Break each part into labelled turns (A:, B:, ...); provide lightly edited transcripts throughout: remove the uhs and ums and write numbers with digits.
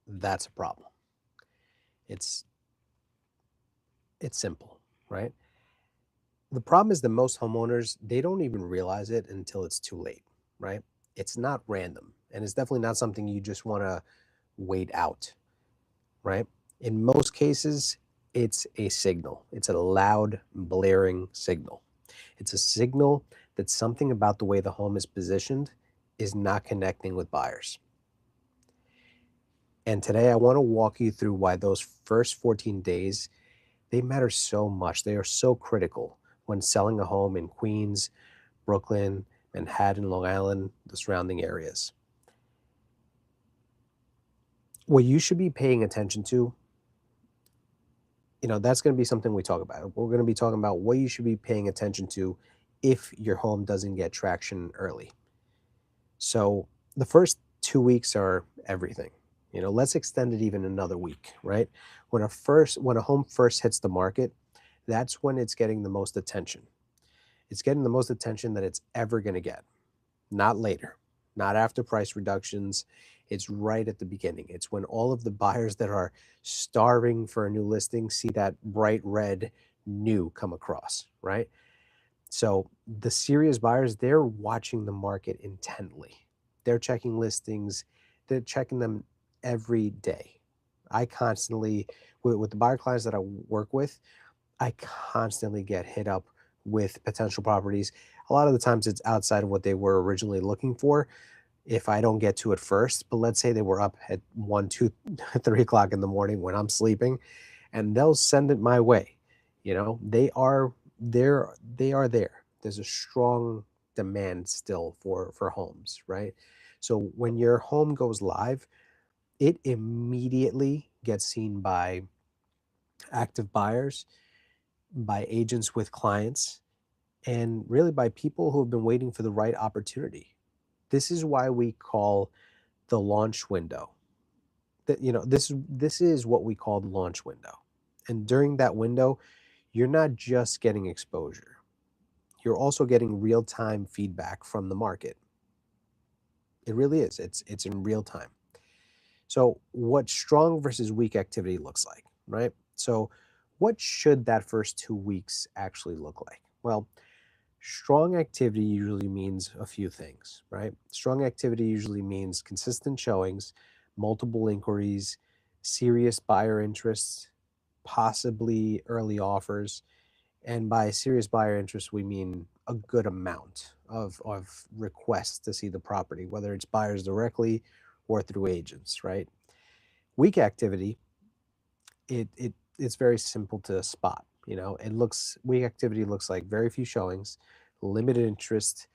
A: that's a problem. It's it's simple, right? The problem is that most homeowners, they don't even realize it until it's too late, right? It's not random, and it's definitely not something you just want to wait out, right? In most cases, it's a signal. It's a loud, blaring signal. It's a signal that something about the way the home is positioned is not connecting with buyers. And today I want to walk you through why those first 14 days, they matter so much. They are so critical when selling a home in Queens, Brooklyn, Manhattan, Long Island, the surrounding areas. What you should be paying attention to, that's going to be something we talk about. We're going to be talking about what you should be paying attention to if your home doesn't get traction early. So the first 2 weeks are everything. Let's extend it even another week, right? When a home first hits the market, that's when it's getting the most attention. It's getting the most attention that it's ever going to get. Not later, not after price reductions. It's right at the beginning. It's when all of the buyers that are starving for a new listing see that bright red new come across, right? So the serious buyers, they're watching the market intently. They're checking listings, they're checking them every day. I constantly, with the buyer clients that I work with, I constantly get hit up with potential properties. A lot of the times it's outside of what they were originally looking for if I don't get to it first. But let's say they were up at 1, 2, 3 o'clock in the morning when I'm sleeping, and they'll send it my way. They are there. There's a strong demand still for homes, right? So when your home goes live, it immediately gets seen by active buyers, by agents with clients, and really by people who have been waiting for the right opportunity. This is why we call the launch window. This is what we call the launch window. And during that window, you're not just getting exposure. You're also getting real-time feedback from the market. It really is. It's in real time. So, what strong versus weak activity looks like, right? So, what should that first 2 weeks actually look like? Well, strong activity usually means a few things, right? Strong activity usually means consistent showings, multiple inquiries, serious buyer interests, possibly early offers. And by serious buyer interest, we mean a good amount of requests to see the property, whether it's buyers directly or through agents, right? Weak activity, it's very simple to spot. Weak activity looks like very few showings, limited interest,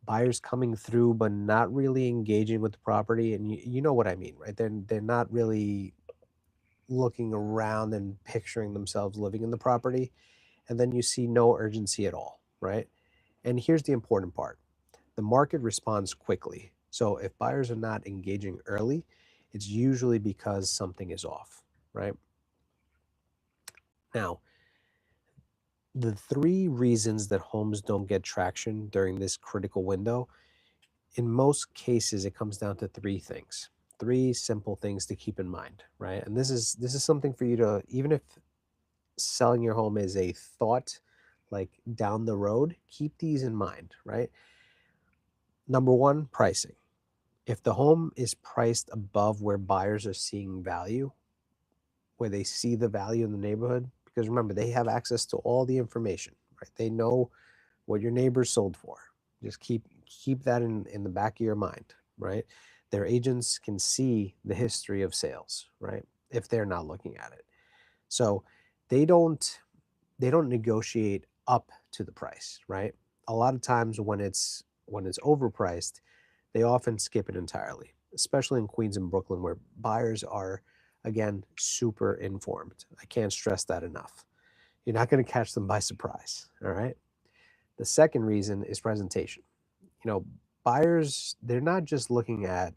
A: buyers coming through but not really engaging with the property, and you know what I mean, right? They're not really looking around and picturing themselves living in the property, and then you see no urgency at all, right? And here's the important part: the market responds quickly. So if buyers are not engaging early, it's usually because something is off, right? Now, the three reasons that homes don't get traction during this critical window, in most cases, it comes down to three things. Three simple things to keep in mind, right? And this is something for you to, even if selling your home is a thought like down the road, keep these in mind, right? Number one, pricing. If the home is priced above where buyers are seeing value, where they see the value in the neighborhood, because remember, they have access to all the information, right? They know what your neighbors sold for. Just keep that in the back of your mind, right? Their agents can see the history of sales, right? If they're not looking at it. So they don't they don't negotiate up to the price, right? A lot of times when it's overpriced, they often skip it entirely, especially in Queens and Brooklyn where buyers are, again, super informed. I can't stress that enough. You're not going to catch them by surprise, all right? The second reason is presentation. You know, buyers, they're not just looking at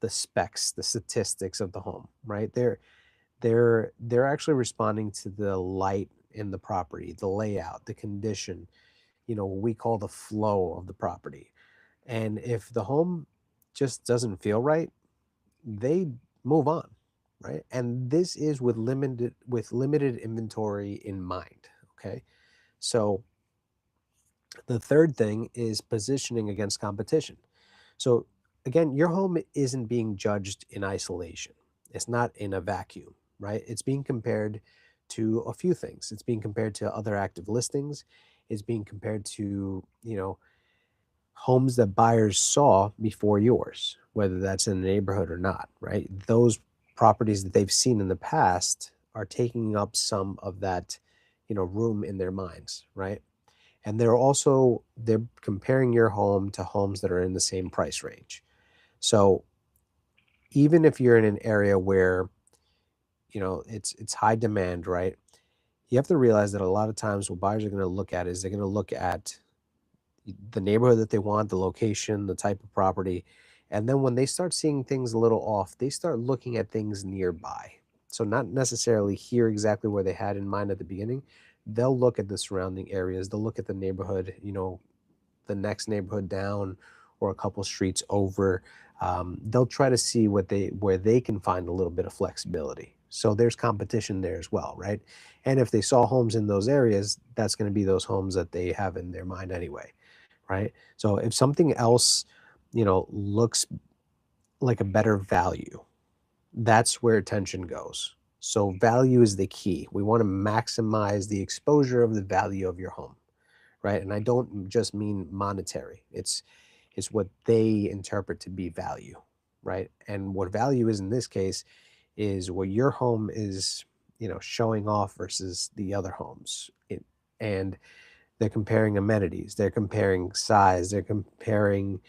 A: the specs, the statistics of the home, right? They're actually responding to the light in the property, the layout, the condition, what we call the flow of the property. And if the home just doesn't feel right, they move on. right? And this is with limited inventory in mind, okay? So the third thing is positioning against competition. So again, your home isn't being judged in isolation. It's not in a vacuum, right? It's being compared to a few things. It's being compared to other active listings. It's being compared to, homes that buyers saw before yours, whether that's in the neighborhood or not, right? Those properties that they've seen in the past are taking up some of that, room in their minds, right? And they're comparing your home to homes that are in the same price range. So even if you're in an area where, it's high demand, right? You have to realize that a lot of times what buyers are going to look at is they're going to look at the neighborhood that they want, the location, the type of property. And then when they start seeing things a little off, they start looking at things nearby. So not necessarily here exactly where they had in mind at the beginning. They'll look at the surrounding areas. They'll look at the neighborhood, the next neighborhood down or a couple streets over. They'll try to see where they can find a little bit of flexibility. So there's competition there as well, right? And if they saw homes in those areas, that's going to be those homes that they have in their mind anyway, right? So if something else, looks like a better value, that's where attention goes. So value is the key. We want to maximize the exposure of the value of your home, right? And I don't just mean monetary. It's what they interpret to be value, right? And what value is in this case is what your home is, showing off versus the other homes. And they're comparing amenities, they're comparing size, they're comparing,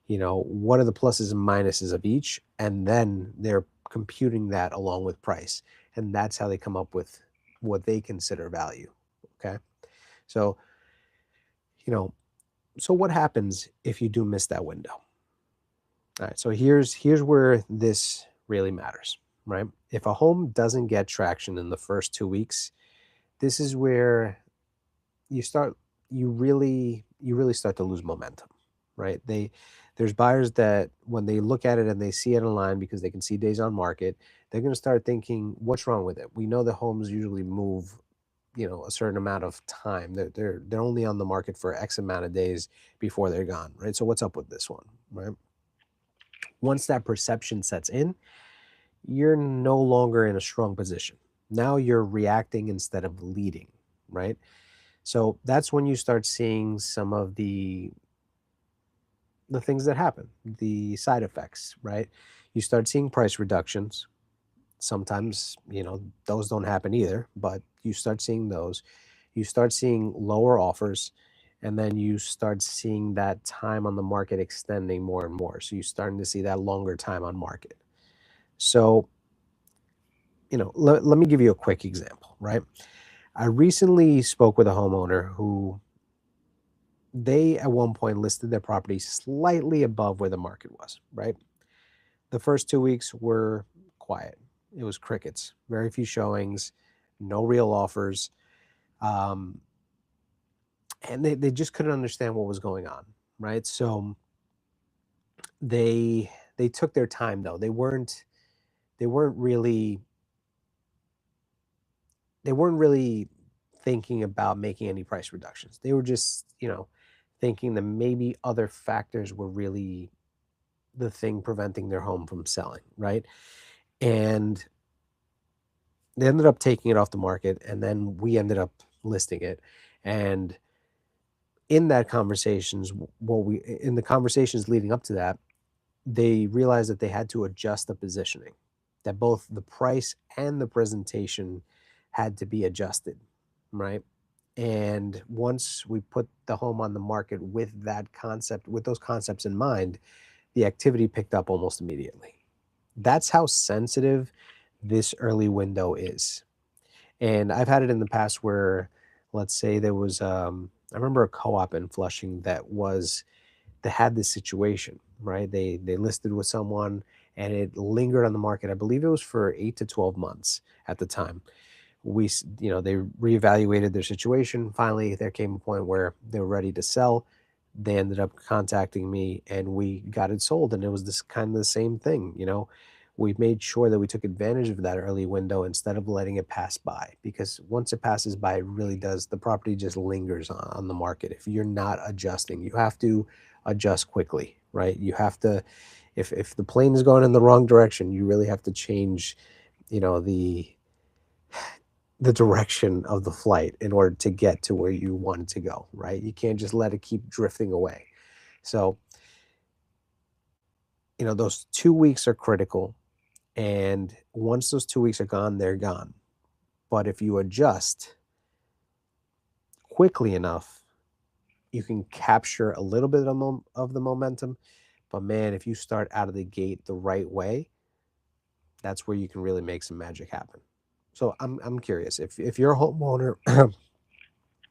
A: what are the pluses and minuses of each, and then they're computing that along with price. And that's how they come up with what they consider value. Okay. So, you know, so what happens if you do miss that window? All right, so here's where this really matters, right? If a home doesn't get traction in the first 2 weeks, this is where you start you really start to lose momentum, right? There's buyers that when they look at it and they see it online because they can see days on market, they're going to start thinking, what's wrong with it? We know the homes usually move, a certain amount of time. They're only on the market for X amount of days before they're gone, right? So what's up with this one, right? Once that perception sets in, you're no longer in a strong position. Now you're reacting instead of leading, right? So that's when you start seeing some of the things that happen, the side effects, right? You start seeing price reductions. Sometimes, those don't happen either, but you start seeing those. You start seeing lower offers, and then you start seeing that time on the market extending more and more. So you're starting to see that longer time on market. So, let me give you a quick example, right? I recently spoke with a homeowner who they at one point listed their property slightly above where the market was, right? The first 2 weeks were quiet. It was crickets, very few showings, no real offers. Um, and they just couldn't understand what was going on, right? So they took their time though. They weren't really they weren't really thinking about making any price reductions. They were just, thinking that maybe other factors were really the thing preventing their home from selling, right? And they ended up taking it off the market, and then we ended up listing it. And in that conversations, in the conversations leading up to that, they realized that they had to adjust the positioning, that both the price and the presentation had to be adjusted, right? And once we put the home on the market with that concept, with those concepts in mind, the activity picked up almost immediately. That's how sensitive this early window is. And I've had it in the past where, let's say there was, I remember a co-op in Flushing that had this situation, right? They listed with someone and it lingered on the market. I believe it was for 8 to 12 months at the time. They reevaluated their situation. Finally, there came a point where they were ready to sell. They ended up contacting me and we got it sold. And it was this kind of the same thing, we made sure that we took advantage of that early window instead of letting it pass by, because once it passes by, it really does, the property just lingers on the market if you're not adjusting. You have to adjust quickly, right? You have to, if the plane is going in the wrong direction, you really have to change, the direction of the flight in order to get to where you want it to go, right? You can't just let it keep drifting away. So, those 2 weeks are critical. And once those 2 weeks are gone, they're gone. But if you adjust quickly enough, you can capture a little bit of the momentum. But man, if you start out of the gate the right way, that's where you can really make some magic happen. So I'm curious, if you're a homeowner,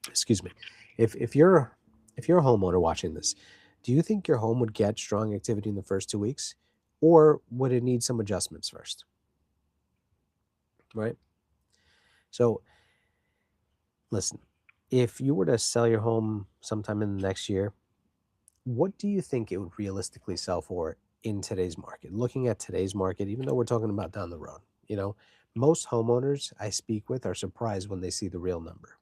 A: excuse me, if you're a homeowner watching this, do you think your home would get strong activity in the first 2 weeks, or would it need some adjustments first? Right? So listen, if you were to sell your home sometime in the next year, what do you think it would realistically sell for in today's market? Looking at today's market, even though we're talking about down the road, most homeowners I speak with are surprised when they see the real number.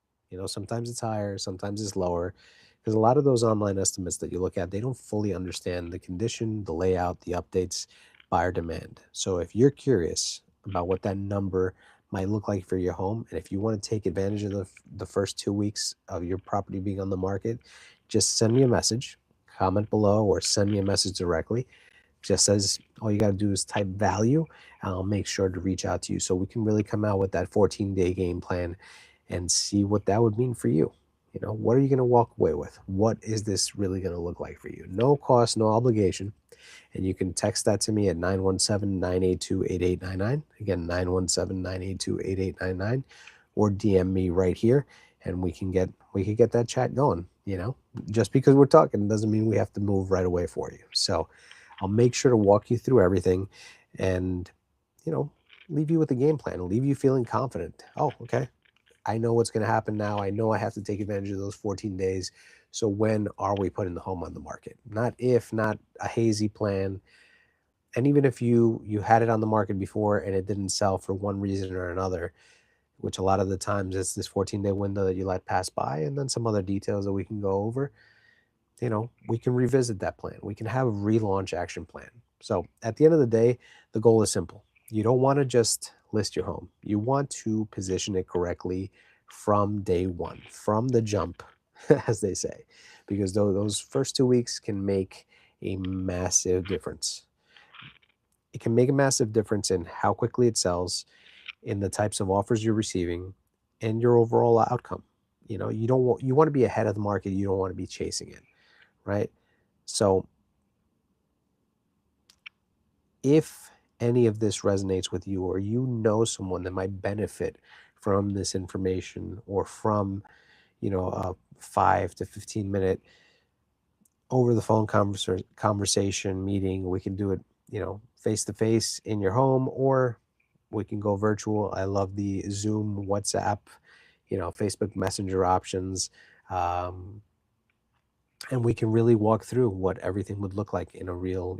A: Sometimes it's higher, sometimes it's lower, because a lot of those online estimates that you look at, they don't fully understand the condition, the layout, the updates, buyer demand. So if you're curious about what that number might look like for your home, and if you want to take advantage of the first 2 weeks of your property being on the market, just send me a message, comment below, or send me a message directly. Just says all you got to do is type value, and I'll make sure to reach out to you so we can really come out with that 14-day game plan and see what that would mean for you. What are you going to walk away with? What is this really going to look like for you? No cost, no obligation. And you can text that to me at 917-982-8899. Again, 917-982-8899, or DM me right here, and we can get that chat going. Just because we're talking doesn't mean we have to move right away for you. So I'll make sure to walk you through everything and, leave you with a game plan, leave you feeling confident. Oh, okay, I know what's going to happen now. I know I have to take advantage of those 14 days. So when are we putting the home on the market? Not if, not a hazy plan. And even if you had it on the market before and it didn't sell for one reason or another, which a lot of the times it's this 14-day window that you let pass by, and then some other details that we can go over, we can revisit that plan. We can have a relaunch action plan. So at the end of the day, the goal is simple. You don't want to just list your home. You want to position it correctly from day one, from the jump, as they say, because those first 2 weeks can make a massive difference. It can make a massive difference in how quickly it sells, in the types of offers you're receiving, and your overall outcome. You want to be ahead of the market. You don't want to be chasing it, right? So if any of this resonates with you, or someone that might benefit from this information, or from a 5 to 15 minute over the phone conversation meeting, we can do it face to face in your home, or we can go virtual. I love the Zoom, WhatsApp, Facebook Messenger options, and we can really walk through what everything would look like in a real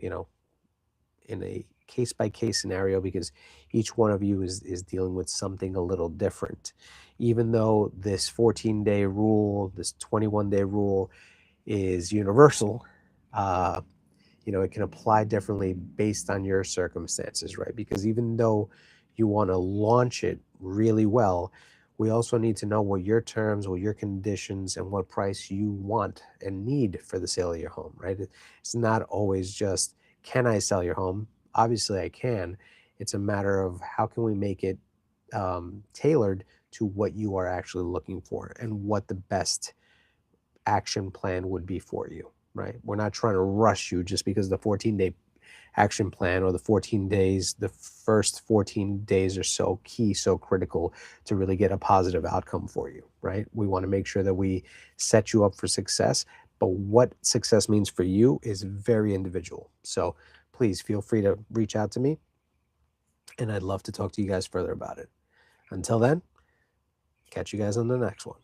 A: in a case-by-case scenario, because each one of you is dealing with something a little different. Even though this 14-day rule, this 21-day rule is universal, it can apply differently based on your circumstances, right? Because even though you want to launch it really well, we also need to know what your terms, what your conditions, and what price you want and need for the sale of your home, right? It's not always just, can I sell your home? Obviously I can. It's a matter of how can we make it tailored to what you are actually looking for and what the best action plan would be for you, right? We're not trying to rush you just because the 14-day action plan, or the 14 days, the first 14 days are so key, so critical to really get a positive outcome for you, right? We want to make sure that we set you up for success, but what success means for you is very individual. So please feel free to reach out to me, and I'd love to talk to you guys further about it. Until then, catch you guys on the next one.